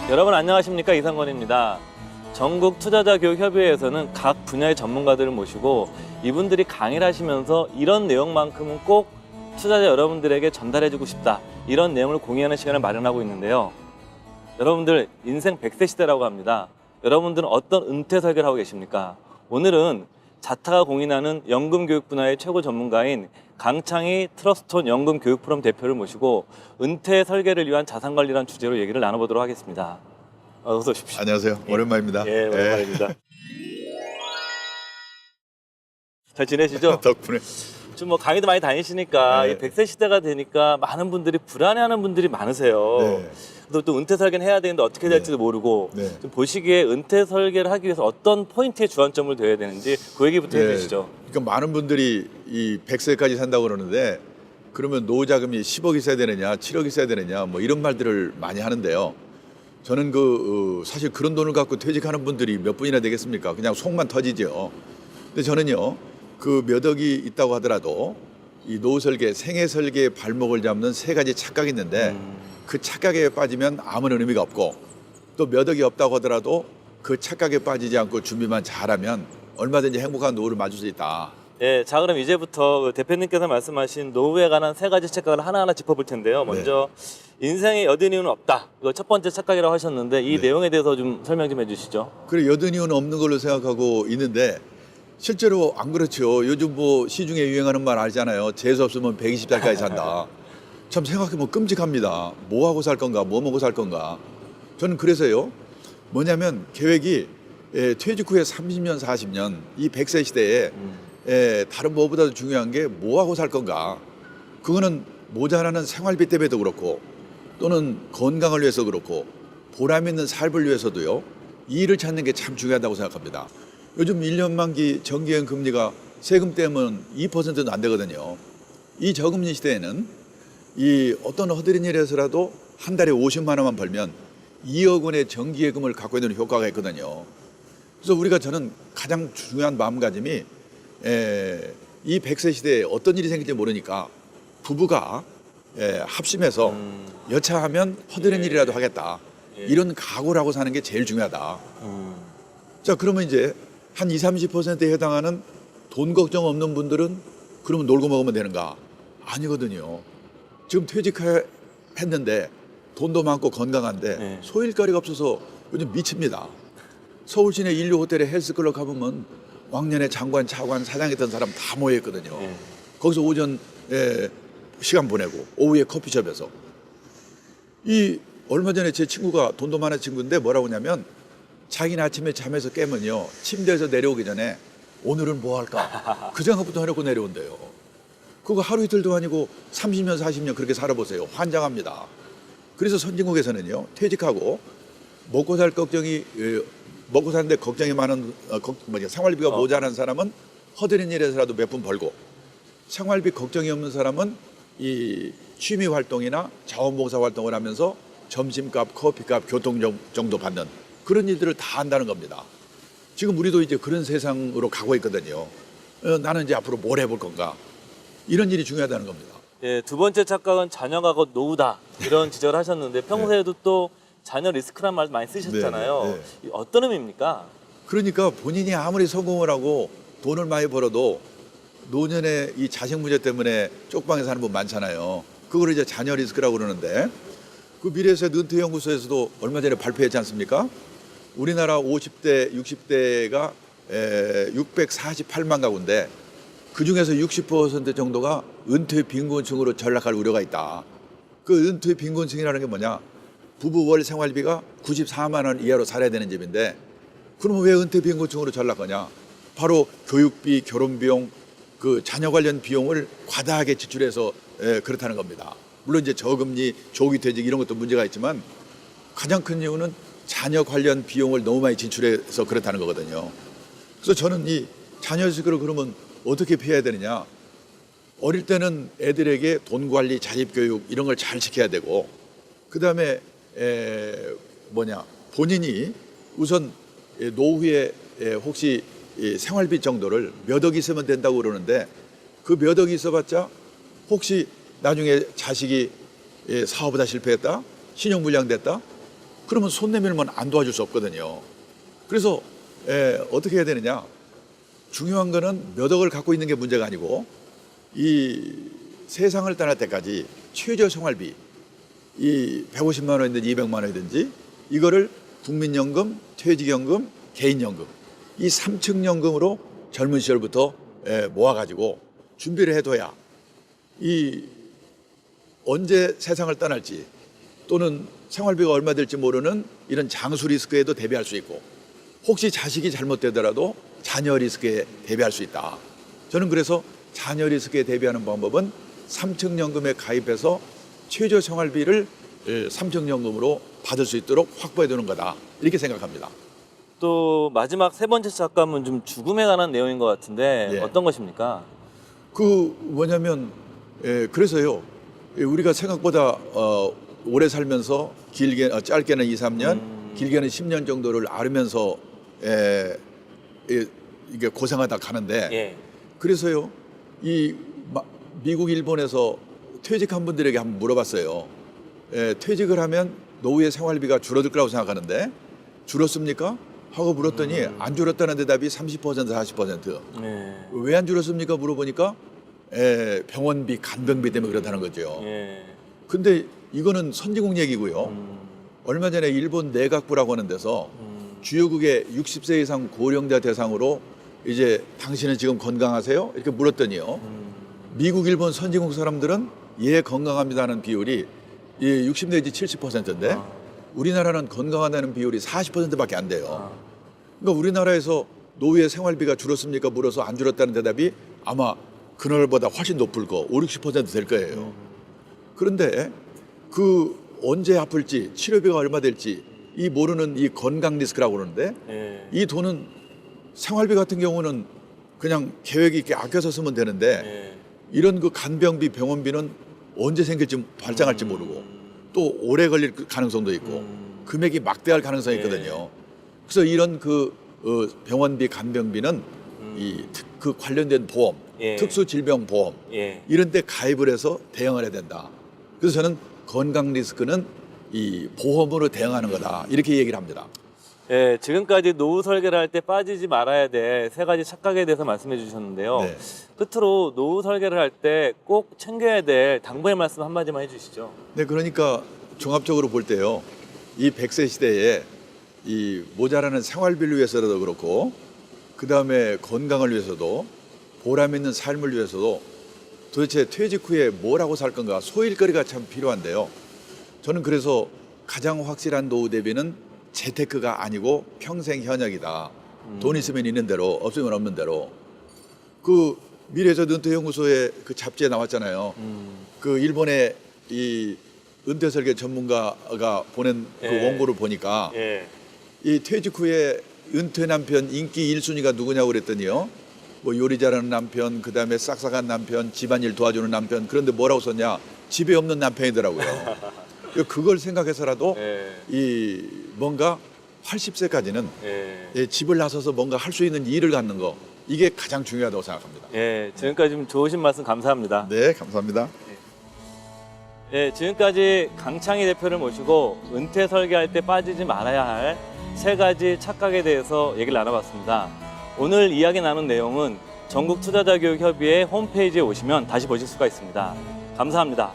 여러분 안녕하십니까, 이상권입니다. 전국 투자자교육협의회에서는 각 분야의 전문가들을 모시고 이분들이 강의를 하시면서 이런 내용만큼은 꼭 투자자 여러분들에게 전달해주고 싶다, 이런 내용을 공유하는 시간을 마련하고 있는데요. 여러분들 인생 100세 시대라고 합니다. 여러분들은 어떤 은퇴 설계를 하고 계십니까? 오늘은 자타가 공인하는 연금교육 분야의 최고 전문가인 강창희 트러스트톤 연금교육프로그램 대표를 모시고 은퇴 설계를 위한 자산관리라는 주제로 얘기를 나눠보도록 하겠습니다. 어서 오십시오. 안녕하세요. 오랜만입니다. 예, 오랜만입니다. 잘 지내시죠? 덕분에. 좀 뭐 강의도 많이 다니시니까 네. 이 100세 시대가 되니까 많은 분들이 불안해하는 분들이 많으세요. 네. 또 은퇴 설계는 해야 되는데 어떻게 될지도 모르고 네. 좀 보시기에 은퇴 설계를 하기 위해서 어떤 포인트에 주안점을 둬야 되는지 그 얘기부터 해주시죠. 그러니까 많은 분들이 이 100세까지 산다고 그러는데 그러면 노후자금이 10억 있어야 되느냐, 7억 있어야 되느냐, 뭐 이런 말들을 많이 하는데요. 저는 사실 그런 돈을 갖고 퇴직하는 분들이 몇 분이나 되겠습니까? 그냥 속만 터지죠. 근데 저는요, 그 몇 억이 있다고 하더라도 이 노후 설계, 생애 설계의 발목을 잡는 세 가지 착각이 있는데 그 착각에 빠지면 아무런 의미가 없고, 또 몇 억이 없다고 하더라도 그 착각에 빠지지 않고 준비만 잘하면 얼마든지 행복한 노후를 맞을 수 있다. 예, 자 그럼 이제부터 그 대표님께서 말씀하신 노후에 관한 세 가지 착각을 하나하나 짚어볼 텐데요. 먼저 인생에 여든 이유는 없다. 이거 첫 번째 착각이라고 하셨는데 이 내용에 대해서 좀 설명 좀 해주시죠. 그래, 여든 이유는 없는 걸로 생각하고 있는데 실제로 안 그렇죠. 요즘 뭐 시중에 유행하는 말 알잖아요. 재수 없으면 120살까지 산다. 참 생각해보면 끔찍합니다. 뭐 하고 살 건가, 뭐 먹고 살 건가. 저는 그래서요, 뭐냐면 계획이 퇴직 후에 30년, 40년 이 100세 시대에 다른 뭐보다도 중요한 게 뭐 하고 살 건가. 그거는 모자라는 생활비 때문에도 그렇고 또는 건강을 위해서 그렇고 보람 있는 삶을 위해서도요, 이 일을 찾는 게 참 중요하다고 생각합니다. 요즘 1년 만기 정기형 금리가 세금 떼면 2%도 안 되거든요. 이 저금리 시대에는 이 어떤 허드렛 일에서라도 한 달에 50만 원만 벌면 2억 원의 정기예금을 갖고 있는 효과가 있거든요. 그래서 저는 가장 중요한 마음가짐이 이 100세 시대에 어떤 일이 생길지 모르니까 부부가 합심해서 여차하면 허드렛 일이라도 하겠다. 이런 각오를 하고 사는 게 제일 중요하다. 자, 그러면 이제 한 20, 30%에 해당하는 돈 걱정 없는 분들은 그러면 놀고 먹으면 되는가? 아니거든요. 지금 퇴직했는데 돈도 많고 건강한데 소일거리가 없어서 요즘 미칩니다. 서울 시내 인류 호텔에 헬스클럽 가보면 왕년에 장관, 차관, 사장했던 사람 다 모여있거든요. 거기서 오전 시간 보내고 오후에 커피숍에서. 얼마 전에 제 친구가 돈도 많은 친구인데 뭐라고 하냐면 자기는 아침에 잠에서 깨면요, 침대에서 내려오기 전에 오늘은 뭐 할까? 그 생각부터 해놓고 내려온대요. 그거 하루 이틀도 아니고 30년, 40년 그렇게 살아보세요. 환장합니다. 그래서 선진국에서는요, 퇴직하고 먹고 사는데 걱정이 많은 생활비가 모자란 사람은 허드렛 일에서라도 몇 푼 벌고, 생활비 걱정이 없는 사람은 이 취미 활동이나 자원봉사 활동을 하면서 점심값, 커피값, 교통 정도 받는 그런 일들을 다 한다는 겁니다. 지금 우리도 이제 그런 세상으로 가고 있거든요. 나는 이제 앞으로 뭘 해볼 건가, 이런 일이 중요하다는 겁니다. 예, 두 번째 착각은 자녀가 곧 노후다, 이런 지적을 하셨는데 평소에도 또 자녀 리스크란 말 많이 쓰셨잖아요. 어떤 의미입니까? 그러니까 본인이 아무리 성공을 하고 돈을 많이 벌어도 노년에 이 자식 문제 때문에 쪽방에 사는 분 많잖아요. 그걸 이제 자녀 리스크라고 그러는데, 그 미래에셋 은퇴연구소에서도 얼마 전에 발표했지 않습니까? 우리나라 50대, 60대가 648만 가구인데 그 중에서 60% 정도가 은퇴 빈곤층으로 전락할 우려가 있다. 그 은퇴 빈곤층이라는 게 뭐냐? 부부 월 생활비가 94만 원 이하로 살아야 되는 집인데 그러면 왜 은퇴 빈곤층으로 전락하냐? 바로 교육비, 결혼비용, 그 자녀 관련 비용을 과다하게 지출해서 그렇다는 겁니다. 물론 이제 저금리, 조기퇴직 이런 것도 문제가 있지만 가장 큰 이유는 자녀 관련 비용을 너무 많이 진출해서 그렇다는 거거든요. 그래서 저는 이 자녀 리스크를 그러면 어떻게 피해야 되느냐. 어릴 때는 애들에게 돈 관리, 자립 교육 이런 걸 잘 지켜야 되고, 그다음에 본인이 우선 노후에 혹시 생활비 정도를 몇 억 있으면 된다고 그러는데, 그 몇 억이 있어봤자 혹시 나중에 자식이 사업하다 실패했다, 신용불량됐다, 그러면 손 내밀면 안 도와줄 수 없거든요. 그래서 어떻게 해야 되느냐. 중요한 거는 몇 억을 갖고 있는 게 문제가 아니고, 이 세상을 떠날 때까지 최저 생활비, 이 150만 원이든지 200만 원이든지 이거를 국민연금, 퇴직연금, 개인연금 이 3층 연금으로 젊은 시절부터 모아가지고 준비를 해둬야 이 언제 세상을 떠날지 또는 생활비가 얼마 될지 모르는 이런 장수 리스크에도 대비할 수 있고, 혹시 자식이 잘못되더라도 자녀 리스크에 대비할 수 있다. 저는 그래서 자녀 리스크에 대비하는 방법은 3층 연금에 가입해서 최저 생활비를 3층 연금으로 받을 수 있도록 확보해 두는 거다. 이렇게 생각합니다. 또 마지막 세 번째 착감은 좀 죽음에 관한 내용인 것 같은데 예. 어떤 것입니까? 뭐냐면 그래서요. 우리가 생각보다 오래 살면서 길게 짧게는 2, 3년, 길게는 10년 정도를 앓으면서 이게 고생하다 가는데, 예. 그래서요. 미국, 일본에서 퇴직한 분들에게 한번 물어봤어요. 퇴직을 하면 노후의 생활비가 줄어들 거라고 생각하는데 줄었습니까? 하고 물었더니 안 줄었다는 대답이 30%, 40%. 예. 왜 안 줄었습니까? 물어보니까 병원비, 간병비 때문에 그렇다는 거죠. 예. 근데 이거는 선진국 얘기고요. 얼마 전에 일본 내각부라고 하는 데서 주요국의 60세 이상 고령자 대상으로 이제 당신은 지금 건강하세요? 이렇게 물었더니요. 미국, 일본 선진국 사람들은 예 건강합니다 하는 비율이 60 내지 70%인데 우리나라는 건강하다는 비율이 40%밖에 안 돼요. 그러니까 우리나라에서 노후의 생활비가 줄었습니까? 물어서 안 줄었다는 대답이 아마 그날보다 훨씬 높을 거, 5, 60%될 거예요. 그런데 언제 아플지, 치료비가 얼마 될지 이 모르는 이 건강 리스크라고 그러는데, 예. 이 돈은 생활비 같은 경우는 그냥 계획 있게 아껴서 쓰면 되는데, 예. 이런 간병비, 병원비는 언제 생길지 발생할지 모르고 또 오래 걸릴 가능성도 있고 금액이 막대할 가능성이 있거든요. 그래서 이런 병원비, 간병비는 그 관련된 보험, 예. 특수질병보험 예. 이런 데 가입을 해서 대응을 해야 된다. 그래서 저는 건강 리스크는 이 보험으로 대응하는 거다. 이렇게 얘기를 합니다. 예, 지금까지 노후 설계를 할 때 빠지지 말아야 될 세 가지 착각에 대해서 말씀해 주셨는데요. 네. 끝으로 노후 설계를 할 때 꼭 챙겨야 될 당부의 말씀 한마디만 해주시죠. 네, 그러니까 종합적으로 볼 때요. 이 100세 시대에 이 모자라는 생활비를 위해서라도 그렇고, 그 다음에 건강을 위해서도, 보람 있는 삶을 위해서도 도대체 퇴직 후에 뭘 하고 살 건가, 소일거리가 참 필요한데요. 저는 그래서 가장 확실한 노후 대비는 재테크가 아니고 평생 현역이다. 돈 있으면 있는 대로, 없으면 없는 대로. 미래에서 은퇴연구소의 잡지에 나왔잖아요. 일본의 이 은퇴 설계 전문가가 보낸 예. 원고를 보니까 예. 이 퇴직 후에 은퇴 남편 인기 1순위가 누구냐고 그랬더니요. 요리 잘하는 남편, 그 다음에 싹싹한 남편, 집안일 도와주는 남편. 그런데 뭐라고 썼냐? 집에 없는 남편이더라고요. 그걸 생각해서라도 예. 뭔가 80세까지는 예. 집을 나서서 뭔가 할 수 있는 일을 갖는 거, 이게 가장 중요하다고 생각합니다. 예, 지금까지 좀 좋으신 말씀 감사합니다. 네, 감사합니다. 예, 지금까지 강창희 대표를 모시고 은퇴 설계할 때 빠지지 말아야 할 세 가지 착각에 대해서 얘기를 나눠봤습니다. 오늘 이야기 나눈 내용은 전국투자자교육협의회 홈페이지에 오시면 다시 보실 수가 있습니다. 감사합니다.